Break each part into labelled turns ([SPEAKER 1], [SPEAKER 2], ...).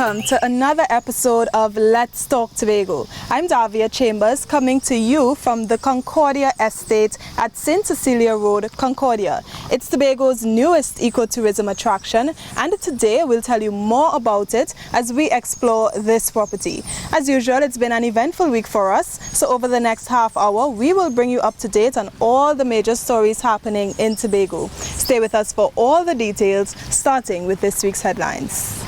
[SPEAKER 1] Welcome to another episode of Let's Talk Tobago. I'm Davia Chambers, coming to you from the Concordia estate at Cecelia Road, Concordia. It's Tobago's newest ecotourism attraction, and today we'll tell you more about it as we explore this property. As usual, it's been an eventful week for us, so over the next half hour we will bring you up to date on all the major stories happening in Tobago. Stay with us for all the details, starting with this week's headlines.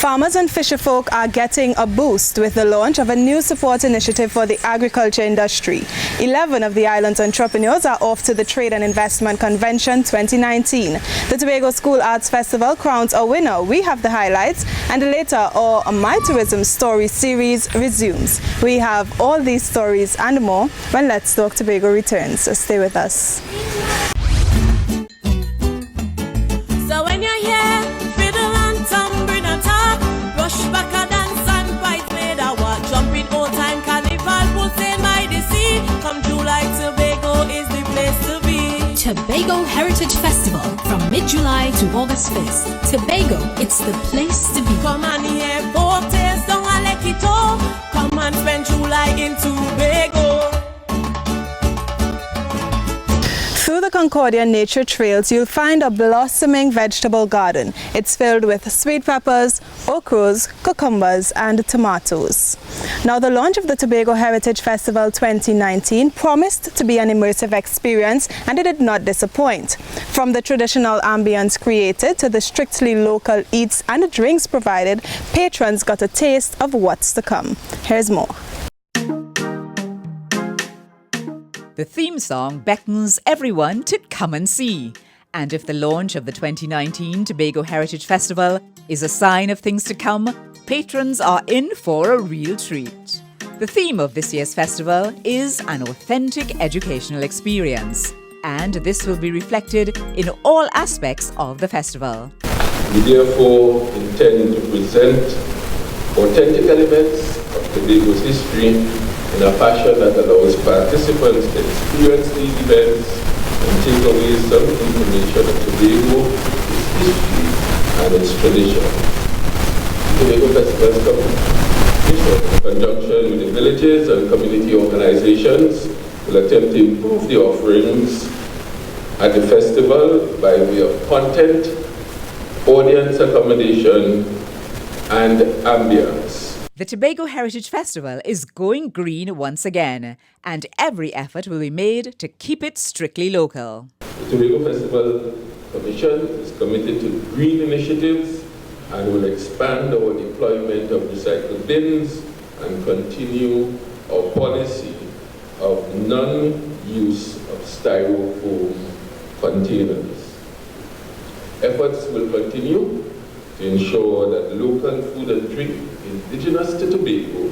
[SPEAKER 1] Farmers and fisherfolk are getting a boost with the launch of a new support initiative for the agriculture industry. 11 of the island's entrepreneurs are off to the Trade and Investment Convention 2019. The Tobago School Arts Festival crowns a winner. We have the highlights, and later our My Tourism Story series resumes. We have all these stories and more when Let's Talk Tobago returns. So stay with us.
[SPEAKER 2] So when you're here, fiddle and tambourine and talk, rush back a dance and fight made a walk, jumping old time carnival, pulsing by the sea. Come July, Tobago is the place to be.
[SPEAKER 3] Tobago Heritage Festival from mid-July to August 1st. Tobago, it's the place to be.
[SPEAKER 2] Come on here, both days down a let it all. Come and spend July in Tobago.
[SPEAKER 1] Through the Concordia nature trails, you'll find a blossoming vegetable garden. It's filled with sweet peppers, okras, cucumbers, and tomatoes. Now, the launch of the Tobago Heritage Festival 2019 promised to be an immersive experience, and it did not disappoint. From the traditional ambience created to the strictly local eats and drinks provided, patrons got a taste of what's to come. Here's more.
[SPEAKER 4] The theme song beckons everyone to come and see. And if the launch of the 2019 Tobago Heritage Festival is a sign of things to come, patrons are in for a real treat. The theme of this year's festival is an authentic educational experience, and this will be reflected in all aspects of the festival.
[SPEAKER 5] We therefore intend to present authentic elements of Tobago's history in a fashion that allows participants to experience these events and take away some information of Tobago, its history, and its tradition. The Tobago Festival's Commission, in conjunction with the villages and community organizations, will attempt to improve the offerings at the festival by way of content, audience accommodation, and ambience.
[SPEAKER 4] The Tobago Heritage Festival is going green once again, and every effort will be made to keep it strictly local.
[SPEAKER 5] The Tobago Festival Commission is committed to green initiatives and will expand our deployment of recycled bins and continue our policy of non-use of styrofoam containers. Efforts will continue to ensure that local food and drink indigenous to Tobago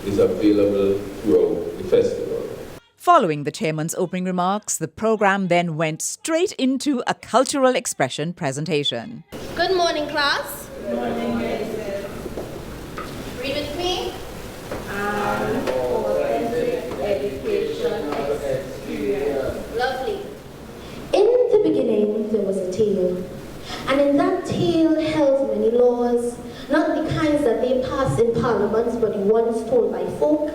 [SPEAKER 5] is available throughout the festival.
[SPEAKER 4] Following the chairman's opening remarks, the program then went straight into a cultural expression presentation.
[SPEAKER 6] Good morning, class. Good morning. Read with me. An authentic education experience. Lovely.
[SPEAKER 7] In the beginning, there was a tale. And in that tale held many laws, not the kinds that they pass in parliaments, but the ones told by folk.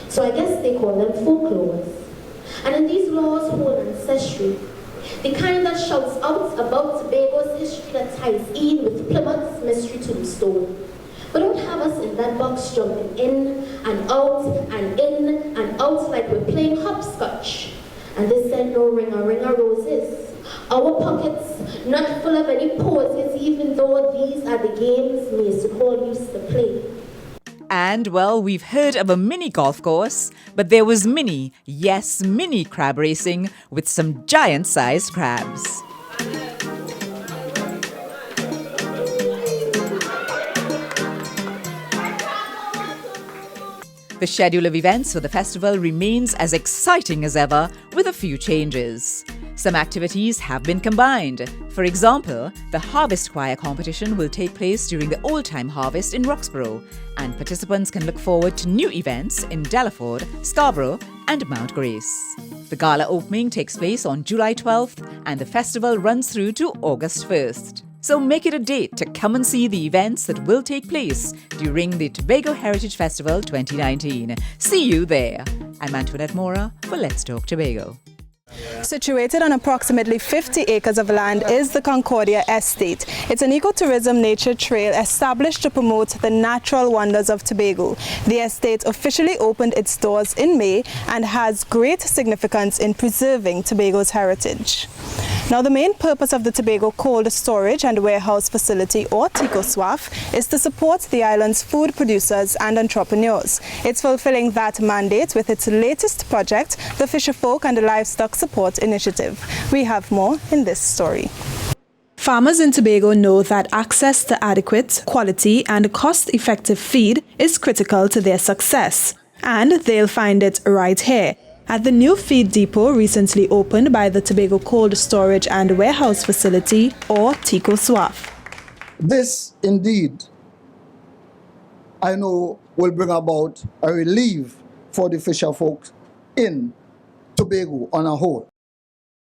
[SPEAKER 7] So I guess they call them folk laws. And in these laws hold ancestry, the kind that shouts out about Tobago's history that ties in with Plymouth's mystery tombstone. But don't have us in that box jumping in and out and in and out like we're playing hopscotch. And this said no ringer roses. Our pockets not full of any poses, even though these are the games Master Hall used to play.
[SPEAKER 4] And, well, we've heard of a mini golf course, but there was mini crab racing with some giant-sized crabs. The schedule of events for the festival remains as exciting as ever, with a few changes. Some activities have been combined. For example, the Harvest Choir competition will take place during the Old Time Harvest in Roxborough, and participants can look forward to new events in Delaford, Scarborough, and Mount Grace. The gala opening takes place on July 12th, and the festival runs through to August 1st. So make it a date to come and see the events that will take place during the Tobago Heritage Festival 2019. See you there. I'm Antoinette Mora for Let's Talk Tobago.
[SPEAKER 1] Situated on approximately 50 acres of land is the Concordia Estate. It's an ecotourism nature trail established to promote the natural wonders of Tobago. The estate officially opened its doors in May and has great significance in preserving Tobago's heritage. Now, the main purpose of the Tobago Cold Storage and Warehouse Facility, or TECOSWAF, is to support the island's food producers and entrepreneurs. It's fulfilling that mandate with its latest project, the Fisherfolk and Livestock Support Initiative. We have more in this story. Farmers in Tobago know that access to adequate, quality and cost-effective feed is critical to their success, and they'll find it right here at the new feed depot recently opened by the Tobago Cold Storage and Warehouse Facility, or TECOSWAF.
[SPEAKER 8] This, indeed, I know will bring about a relief for the fisher folk in Tobago on a whole.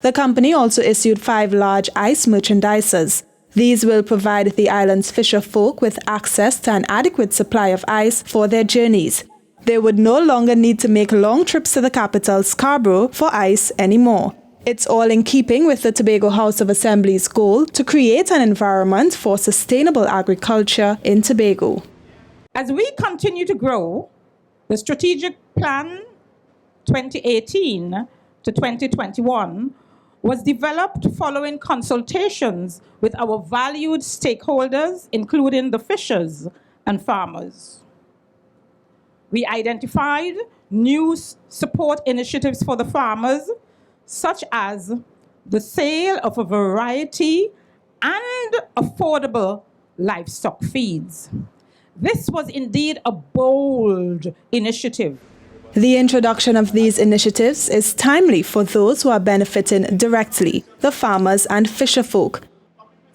[SPEAKER 1] The company also issued 5 large ice merchandisers. These will provide the island's fisher folk with access to an adequate supply of ice for their journeys. They would no longer need to make long trips to the capital, Scarborough, for ice anymore. It's all in keeping with the Tobago House of Assembly's goal to create an environment for sustainable agriculture in Tobago.
[SPEAKER 9] As we continue to grow, the Strategic Plan 2018 to 2021 was developed following consultations with our valued stakeholders, including the fishers and farmers. We identified new support initiatives for the farmers, such as the sale of a variety and affordable livestock feeds. This was indeed a bold initiative.
[SPEAKER 1] The introduction of these initiatives is timely for those who are benefiting directly, the farmers and fisher folk.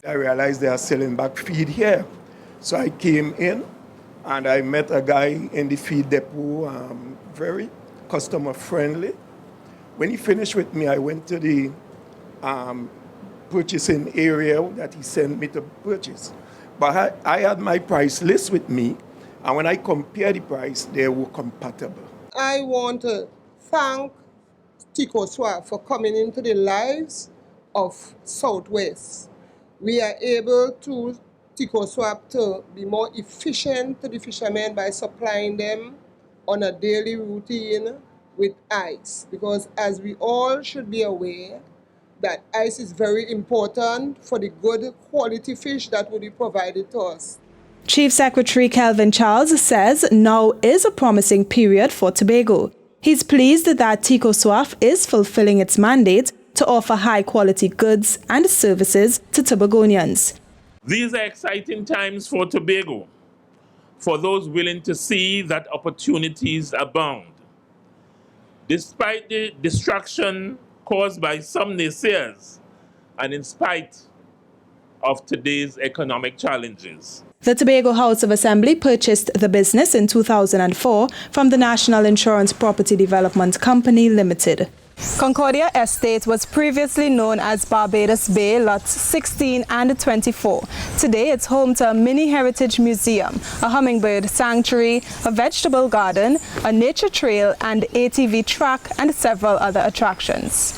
[SPEAKER 10] I realized they are selling back feed here. So I came in and I met a guy in the feed depot, very customer friendly. When he finished with me, I went to the purchasing area that he sent me to purchase. But I had my price list with me, and when I compared the price, they were compatible.
[SPEAKER 11] I want to thank TECOSWAF for coming into the lives of Southwest. We are able to TECOSWAF to be more efficient to the fishermen by supplying them on a daily routine with ice, because as we all should be aware that ice is very important for the good quality fish that will be provided to us.
[SPEAKER 1] Chief Secretary Kelvin Charles says now is a promising period for Tobago. He's pleased that TECOSWAF is fulfilling its mandate to offer high-quality goods and services to Tobagonians.
[SPEAKER 12] These are exciting times for Tobago, for those willing to see that opportunities abound. Despite the distraction caused by some naysayers, and in spite of today's economic challenges.
[SPEAKER 1] The Tobago House of Assembly purchased the business in 2004 from the National Insurance Property Development Company Limited. Concordia Estate was previously known as Barbados Bay Lots 16 and 24. Today it's home to a mini heritage museum, a hummingbird sanctuary, a vegetable garden, a nature trail and ATV track and several other attractions.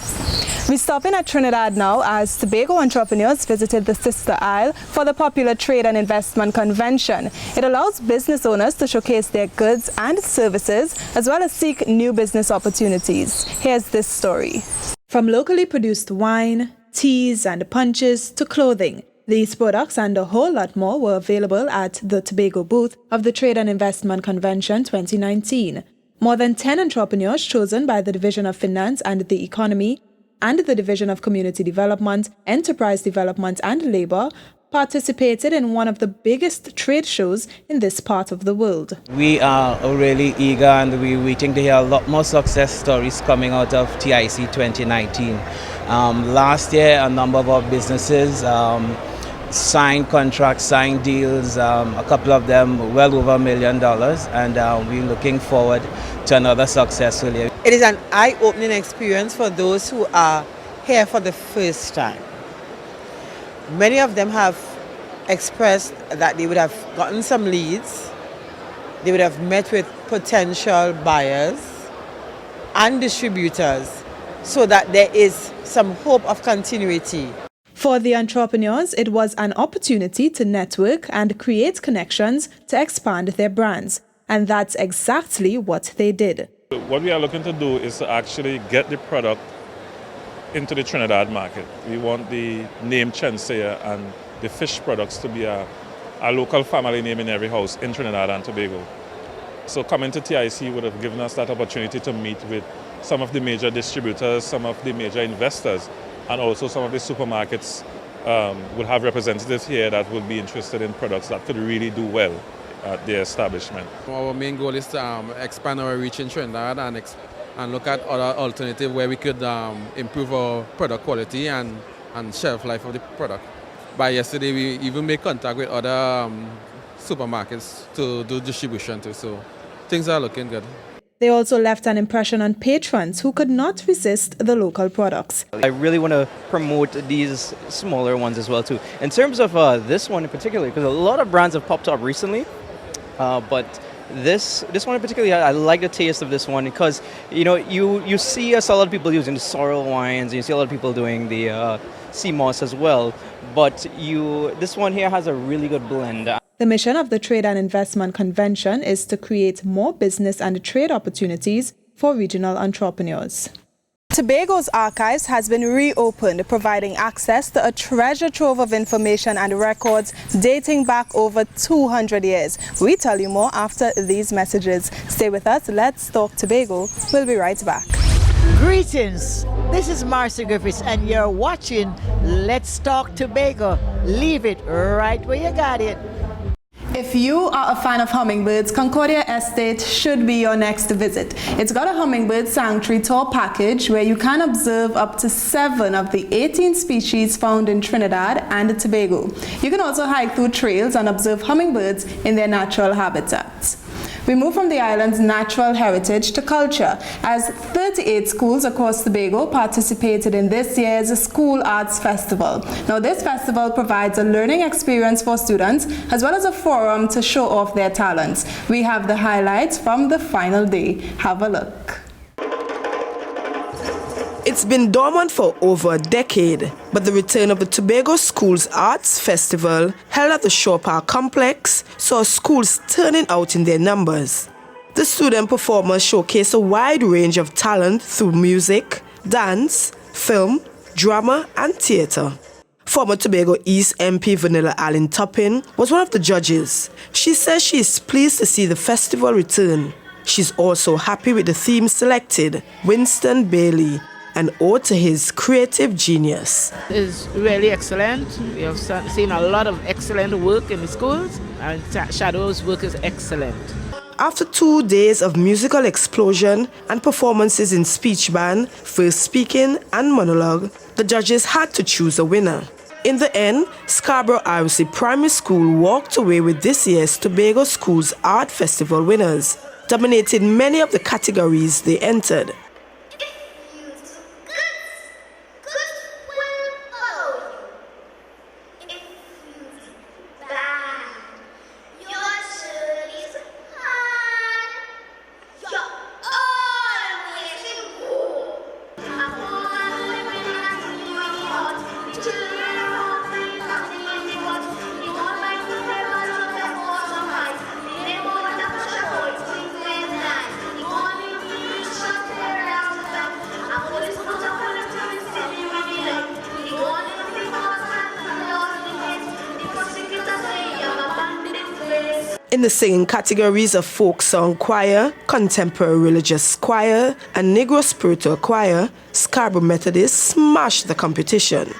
[SPEAKER 1] We stop in at Trinidad now as Tobago entrepreneurs visited the sister isle for the popular Trade and Investment Convention. It allows business owners to showcase their goods and services as well as seek new business opportunities. Here's this story. From locally produced wine, teas and punches to clothing, these products and a whole lot more were available at the Tobago booth of the Trade and Investment Convention 2019. More than 10 entrepreneurs chosen by the Division of Finance and the Economy and the Division of Community Development, Enterprise Development and Labour participated in one of the biggest trade shows in this part of the world.
[SPEAKER 13] We are really eager and we're waiting to hear a lot more success stories coming out of TIC 2019. Last year, a number of our businesses signed contracts, signed deals, a couple of them well over $1 million, and we're looking forward to another successful year.
[SPEAKER 14] It is an eye-opening experience for those who are here for the first time. Many of them have expressed that they would have gotten some leads, they would have met with potential buyers and distributors so that there is some hope of continuity.
[SPEAKER 1] For the entrepreneurs, it was an opportunity to network and create connections to expand their brands. And that's exactly what they did.
[SPEAKER 15] What we are looking to do is to actually get the product into the Trinidad market. We want the name Cecelia and the fish products to be a local family name in every house in Trinidad and Tobago. So coming to TIC would have given us that opportunity to meet with some of the major distributors, some of the major investors, and also some of the supermarkets will have representatives here that would be interested in products that could really do well at their establishment.
[SPEAKER 16] Our main goal is to expand our reach in Trinidad and look at other alternatives where we could improve our product quality and shelf life of the product. By yesterday, we even made contact with other supermarkets to do distribution too, so things are looking good.
[SPEAKER 1] They also left an impression on patrons who could not resist the local products.
[SPEAKER 17] I really want to promote these smaller ones as well too. In terms of this one in particular, because a lot of brands have popped up recently, but this one in particular, I like the taste of this one because you see a lot of people using the sorrel wines, and you see a lot of people doing the sea moss as well, but this one here has a really good blend.
[SPEAKER 1] The mission of the Trade and Investment Convention is to create more business and trade opportunities for regional entrepreneurs. Tobago's archives has been reopened, providing access to a treasure trove of information and records dating back over 200 years. We tell you more after these messages. Stay with us. Let's Talk Tobago. We'll be right back.
[SPEAKER 18] Greetings. This is Marcy Griffiths, and you're watching Let's Talk Tobago. Leave it right where you got it.
[SPEAKER 1] If you are a fan of hummingbirds, Concordia Estate should be your next visit. It's got a hummingbird sanctuary tour package where you can observe up to 7 of the 18 species found in Trinidad and Tobago. You can also hike through trails and observe hummingbirds in their natural habitats. We move from the island's natural heritage to culture, as 38 schools across Tobago participated in this year's School Arts Festival. Now, this festival provides a learning experience for students as well as a forum to show off their talents. We have the highlights from the final day. Have a look.
[SPEAKER 19] It's been dormant for over a decade, but the return of the Tobago Schools Arts Festival, held at the Shore Park Complex, saw schools turning out in their numbers. The student performers showcased a wide range of talent through music, dance, film, drama, and theatre. Former Tobago East MP Vanilla Allen Toppin was one of the judges. She says she is pleased to see the festival return. She's also happy with the theme selected, Winston Bailey, an ode to his creative genius.
[SPEAKER 20] It's really excellent. We have seen a lot of excellent work in the schools, and Shadow's work is excellent.
[SPEAKER 19] After 2 days of musical explosion and performances in speech band, first speaking and monologue, the judges had to choose a winner. In the end, Scarborough RC Primary School walked away with this year's Tobago Schools Art Festival winners, dominating many of the categories they entered. In the singing categories of folk song choir, contemporary religious choir, and Negro spiritual choir, Scarborough Methodist smashed the competition.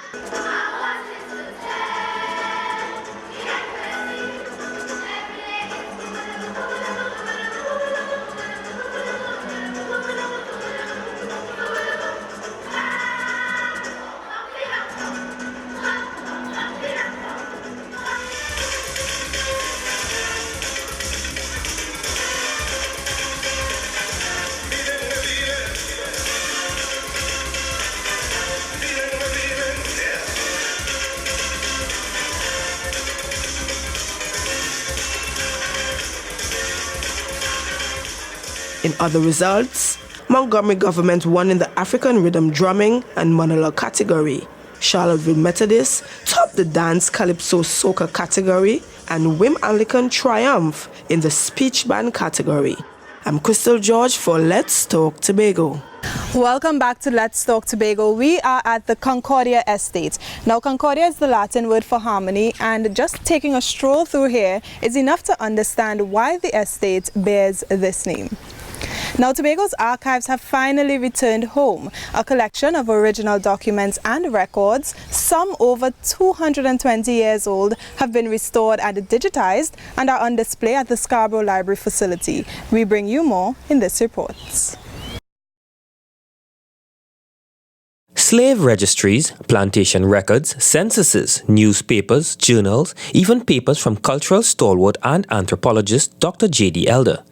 [SPEAKER 19] Other results: Montgomery Government won in the African Rhythm Drumming and Monologue category. Charlottesville Methodist topped the Dance Calypso Soca category, and Wim Anglican triumph in the Speech Band category. I'm Crystal George for Let's Talk Tobago.
[SPEAKER 1] Welcome back to Let's Talk Tobago. We are at the Concordia estate. Now, Concordia is the Latin word for harmony, and just taking a stroll through here is enough to understand why the estate bears this name. Now, Tobago's archives have finally returned home. A collection of original documents and records, some over 220 years old, have been restored and digitized and are on display at the Scarborough Library facility. We bring you more in this report.
[SPEAKER 21] Slave registries, plantation records, censuses, newspapers, journals, even papers from cultural stalwart and anthropologist Dr. J.D. Elder.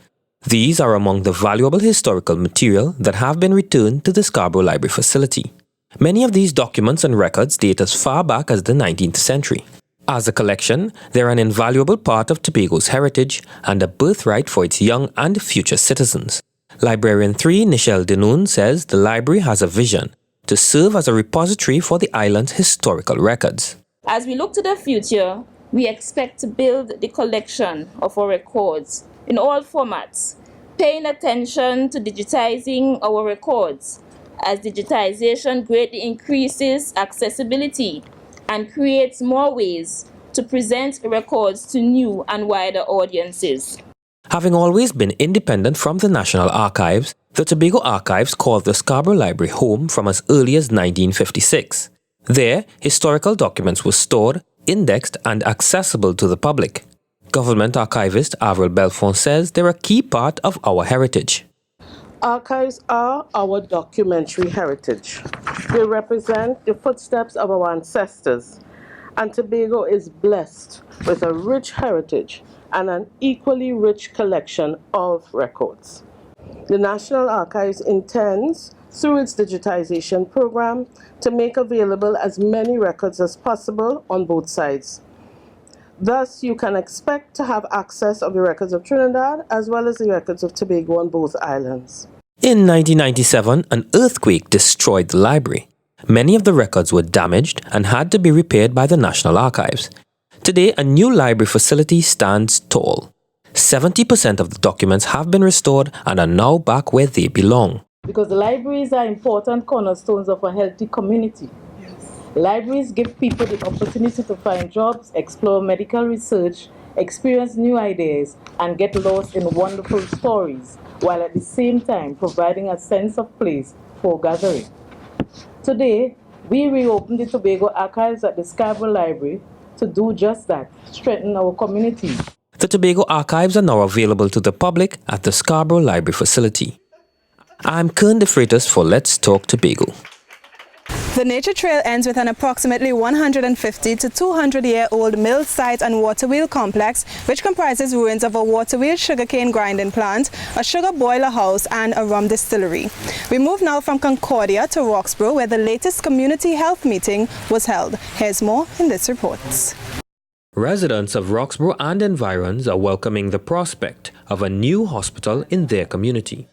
[SPEAKER 21] These are among the valuable historical material that have been returned to the Scarborough Library facility. Many of these documents and records date as far back as the 19th century. As a collection, they are an invaluable part of Tobago's heritage and a birthright for its young and future citizens. Librarian 3 Nichelle Denoon says the library has a vision to serve as a repository for the island's historical records.
[SPEAKER 22] As we look to the future, we expect to build the collection of our records in all formats, paying attention to digitizing our records, as digitization greatly increases accessibility and creates more ways to present records to new and wider audiences.
[SPEAKER 21] Having always been independent from the National Archives, the Tobago Archives called the Scarborough Library home from as early as 1956. There, historical documents were stored, indexed, and accessible to the public. Government archivist Avril Belfont says they're a key part of our heritage.
[SPEAKER 23] Archives are our documentary heritage. They represent the footsteps of our ancestors, and Tobago is blessed with a rich heritage and an equally rich collection of records. The National Archives intends, through its digitization program, to make available as many records as possible on both sides. Thus, you can expect to have access of the records of Trinidad as well as the records of Tobago on both islands.
[SPEAKER 21] In 1997, an earthquake destroyed the library. Many of the records were damaged and had to be repaired by the National Archives. Today, a new library facility stands tall. 70% of the documents have been restored and are now back where they belong.
[SPEAKER 23] Because the libraries are important cornerstones of a healthy community. Libraries give people the opportunity to find jobs, explore medical research, experience new ideas, and get lost in wonderful stories, while at the same time providing a sense of place for gathering. Today, we reopened the Tobago Archives at the Scarborough Library to do just that, strengthen our community.
[SPEAKER 21] The Tobago Archives are now available to the public at the Scarborough Library facility. I'm Kern De Freitas for Let's Talk Tobago.
[SPEAKER 1] The nature trail ends with an approximately 150 to 200-year-old mill site and water wheel complex, which comprises ruins of a water wheel sugarcane grinding plant, a sugar boiler house, and a rum distillery. We move now from Concordia to Roxborough, where the latest community health meeting was held. Here's more in this report.
[SPEAKER 21] Residents of Roxborough and environs are welcoming the prospect of a new hospital in their community.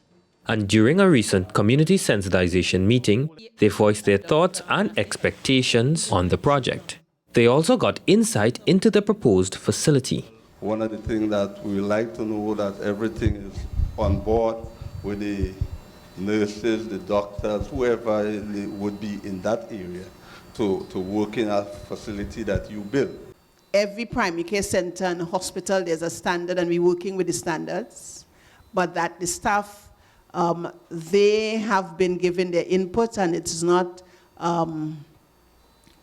[SPEAKER 21] And during a recent community sensitization meeting, they voiced their thoughts and expectations on the project. They also got insight into the proposed facility.
[SPEAKER 24] One of the things that we like to know that everything is on board with the nurses, the doctors, whoever would be in that area to work in a facility that you build.
[SPEAKER 25] Every primary care center and hospital, there's a standard, and we're working with the standards, but that the staff, they have been given their input and it's not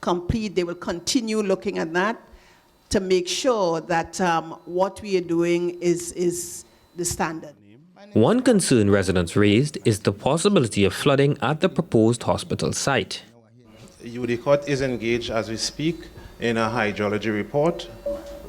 [SPEAKER 25] complete. They will continue looking at that to make sure that what we are doing is the standard.
[SPEAKER 21] One concern residents raised is the possibility of flooding at the proposed hospital site.
[SPEAKER 26] UDCOT is engaged as we speak in a hydrology report.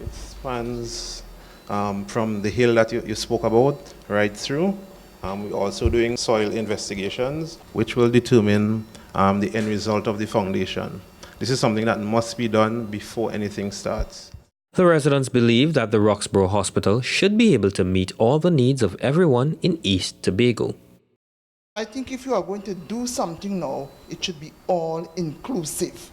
[SPEAKER 26] It spans from the hill that you spoke about right through. We're also doing soil investigations, which will determine the end result of the foundation. This is something that must be done before anything starts.
[SPEAKER 21] The residents believe that the Roxborough Hospital should be able to meet all the needs of everyone in East Tobago.
[SPEAKER 2] I think if you are going to do something now, it should be all inclusive.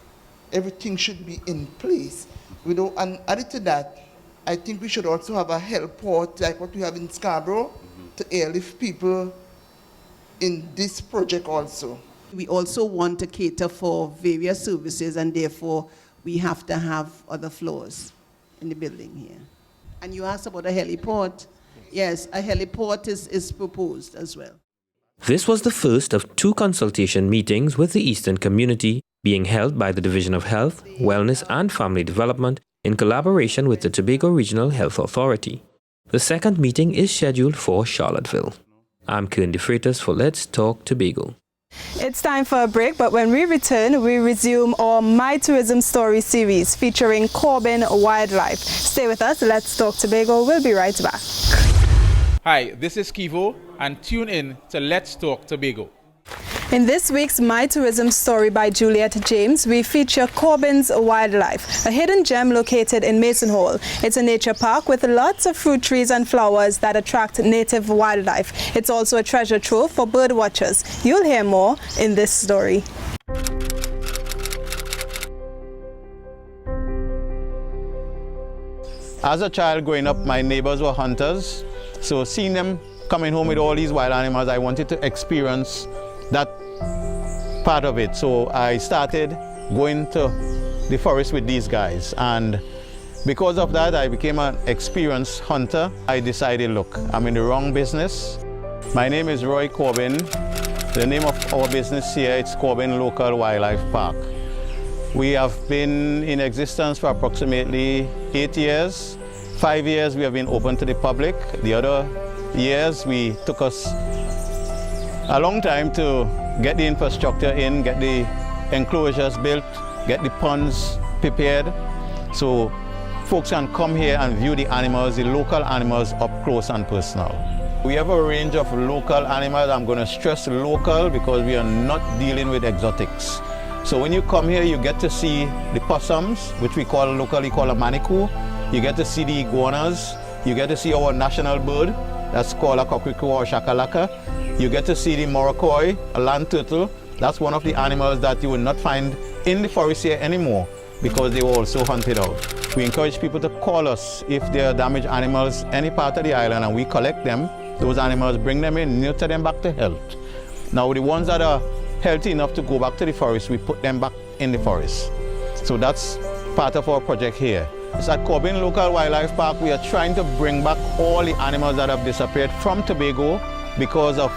[SPEAKER 2] Everything should be in place. And added to that, I think we should also have a heliport like what we have in Scarborough to airlift people in this project also.
[SPEAKER 25] We also want to cater for various services, and therefore we have to have other floors in the building here. And you asked about a heliport. Yes, a heliport is proposed as well.
[SPEAKER 21] This was the first of 2 consultation meetings with the Eastern community being held by the Division of Health, Wellness and Family Development in collaboration with the Tobago Regional Health Authority. The second meeting is scheduled for Charlottesville. I'm Kern De Freitas for Let's Talk Tobago.
[SPEAKER 1] It's time for a break, but when we return, we resume our My Tourism Story series featuring Corbin Wildlife. Stay with us, Let's Talk Tobago. We'll be right back.
[SPEAKER 3] Hi, this is Kivo, and tune in to Let's Talk Tobago.
[SPEAKER 1] In this week's My Tourism Story by Juliet James, we feature Corbin's Wildlife, a hidden gem located in Mason Hall. It's a nature park with lots of fruit trees and flowers that attract native wildlife. It's also a treasure trove for bird watchers. You'll hear more in this story.
[SPEAKER 4] As a child growing up, my neighbors were hunters, so seeing them coming home with all these wild animals, I wanted to experience that part of it. So I started going to the forest with these guys, and because of that I became an experienced hunter. I decided, look, I'm in the wrong business. My name is Roy Corbin. The name of our business here, it's Corbin Local Wildlife Park. We have been in existence for approximately 8 years. 5 years we have been open to the public. The other years we took us a long time to get the infrastructure in, get the enclosures built, get the ponds prepared, so folks can come here and view the animals, the local animals, up close and personal. We have a range of local animals. I'm going to stress local because we are not dealing with exotics. So when you come here, you get to see the possums, which we call locally called a manikou. You get to see the iguanas. You get to see our national bird, that's called a cockroach or shakalaka. You get to see the moroccoy, a land turtle. That's one of the animals that you will not find in the forest here anymore because they were also hunted out. We encourage people to call us if there are damaged animals any part of the island, and we collect them, those animals, bring them in, nurture them back to health. Now the ones that are healthy enough to go back to the forest, we put them back in the forest. So that's part of our project here. It's at Corbin Local Wildlife Park. We are trying to bring back all the animals that have disappeared from Tobago because of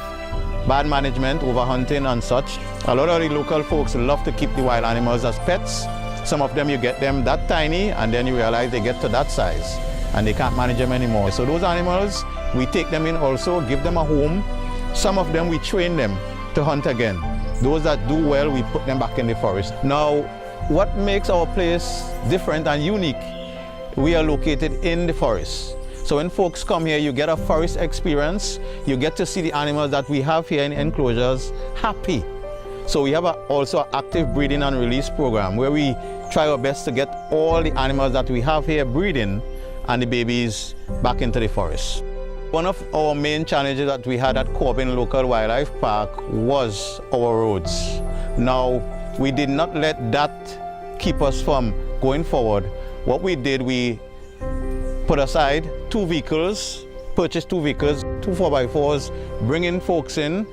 [SPEAKER 4] bad management, overhunting and such. A lot of the local folks love to keep the wild animals as pets. Some of them you get them that tiny and then you realize they get to that size and they can't manage them anymore. So those animals, we take them in also, give them a home. Some of them we train them to hunt again. Those that do well, we put them back in the forest. Now, what makes our place different and unique? We are located in the forest. So when folks come here, you get a forest experience. You get to see the animals that we have here in enclosures happy. So we have also an active breeding and release program where we try our best to get all the animals that we have here breeding and the babies back into the forest. One of our main challenges that we had at Corbin Local Wildlife Park was our roads. Now, we did not let that keep us from going forward. What we did, we put aside 2 vehicles, purchased 2 vehicles, 2 4x4s, bringing folks in,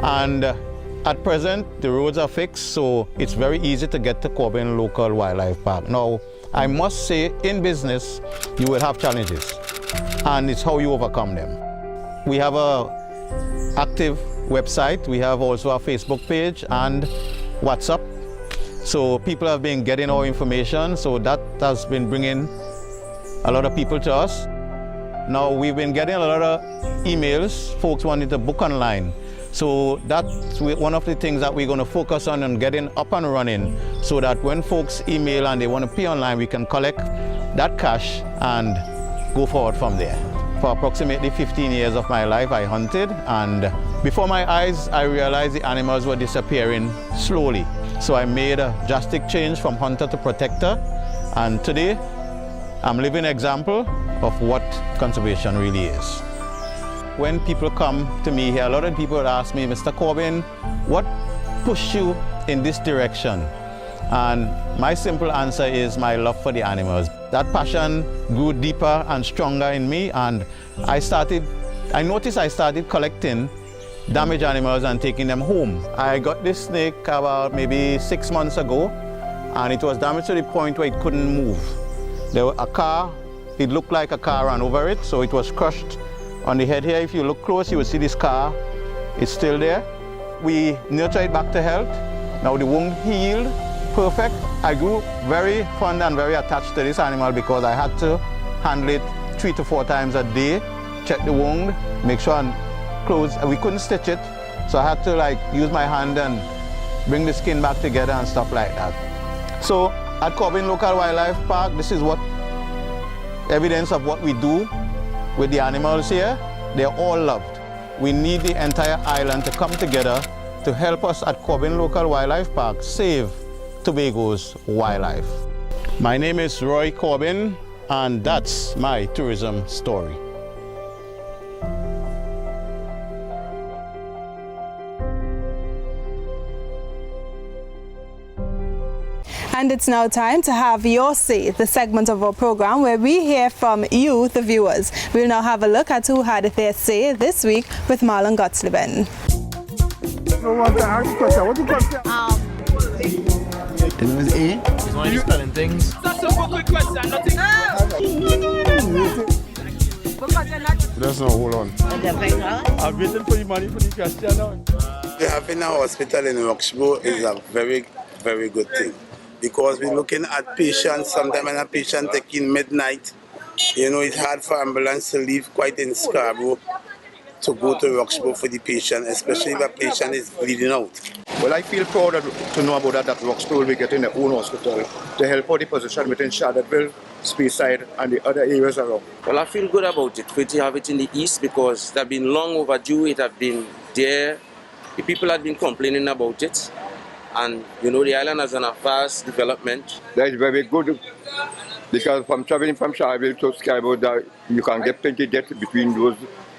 [SPEAKER 4] and at present the roads are fixed, so it's very easy to get to Corbin Local Wildlife Park. Now, I must say, in business, you will have challenges, and it's how you overcome them. We have an active website, we have also a Facebook page and WhatsApp. So people have been getting our information, so that has been bringing a lot of people to us. Now we've been getting a lot of emails, folks wanting to book online. So that's one of the things that we're going to focus on and getting up and running so that when folks email and they want to pay online, we can collect that cash and go forward from there. For approximately 15 years of my life, I hunted, and before my eyes, I realized the animals were disappearing slowly. So I made a drastic change from hunter to protector, and today I'm a living example of what conservation really is. When people come to me here, a lot of people would ask me, Mr. Corbin, what pushed you in this direction? And my simple answer is my love for the animals. That passion grew deeper and stronger in me, and I noticed I started collecting damaged animals and taking them home. I got this snake about maybe 6 months ago, and it was damaged to the point where it couldn't move. There was a car, it looked like a car ran over it, so it was crushed on the head here. If you look close, you will see this scar. It's still there. We nurtured it back to health. Now the wound healed perfect. I grew very fond and very attached to this animal because I had to handle it 3 to 4 times a day, check the wound, make sure and close. We couldn't stitch it, so I had to use my hand and bring the skin back together and stuff like that. So at Corbin Local Wildlife Park, this is what evidence of what we do with the animals here. They're all loved. We need the entire island to come together to help us at Corbin Local Wildlife Park save Tobago's wildlife. My name is Roy Corbin, and that's my tourism story.
[SPEAKER 1] And it's now time to have Your Say, the segment of our program where we hear from you, the viewers. We'll now have a look at who had their say this week with Marlon Gottslieben.
[SPEAKER 5] The name is A.
[SPEAKER 6] He's only spelling things. That's a quick question, nothing.
[SPEAKER 5] There's no hold on.
[SPEAKER 6] I'm waiting for the money for the question now.
[SPEAKER 7] Having a hospital in Roxborough is a very, very good thing. Because we're looking at patients, sometimes when a patient taking midnight, it's hard for ambulance to leave quite in Scarborough to go to Roxborough for the patient, especially if a patient is bleeding out.
[SPEAKER 5] Well, I feel proud to know about that Roxborough will be getting their own hospital to help out the position within Charlottesville, Speyside, and the other areas around.
[SPEAKER 8] Well, I feel good about it, to have it in the east because it has been long overdue, it has been there. The people have been complaining about it. And the island has a fast development.
[SPEAKER 5] That is very good because from traveling from Charlottesville to Scarborough, you can get plenty deaths between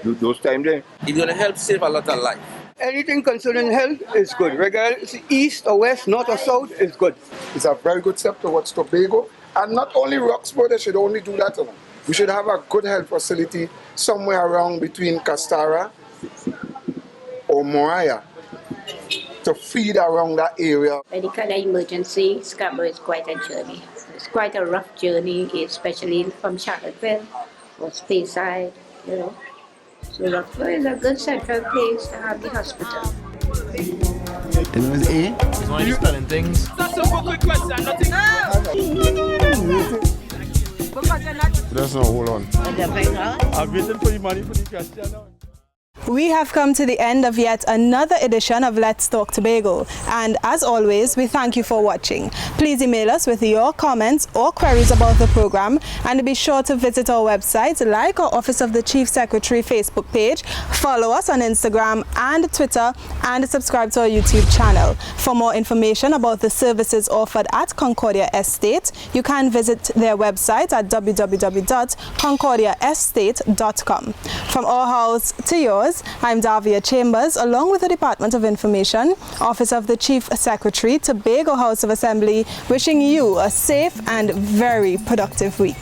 [SPEAKER 5] those times there.
[SPEAKER 8] It's going to help save a lot of life.
[SPEAKER 5] Anything concerning health is good. Regardless east or west, north or south is good.
[SPEAKER 9] It's a very good step towards Tobago. And not only Roxborough, they should only do that. We should have a good health facility somewhere around between Castara or Moaya to feed around that area.
[SPEAKER 10] Medical emergency, Scarborough is quite a journey. It's quite a rough journey, especially from Charlottesville or Speyside, So Roxborough is a good central place to have the hospital.
[SPEAKER 5] The name is A.
[SPEAKER 6] He's only spelling things. That's a quick question, nothing.
[SPEAKER 5] There's no hold on.
[SPEAKER 6] I'm waiting for the money for the question now.
[SPEAKER 1] We have come to the end of yet another edition of Let's Talk Tobago, and as always, we thank you for watching. Please email us with your comments or queries about the program, and be sure to visit our website, like our Office of the Chief Secretary Facebook page, follow us on Instagram and Twitter, and subscribe to our YouTube channel. For more information about the services offered at Concordia Estate, you can visit their website at www.concordiaestate.com. From our house to yours, I'm Davia Chambers, along with the Department of Information, Office of the Chief Secretary, Tobago House of Assembly, wishing you a safe and very productive week.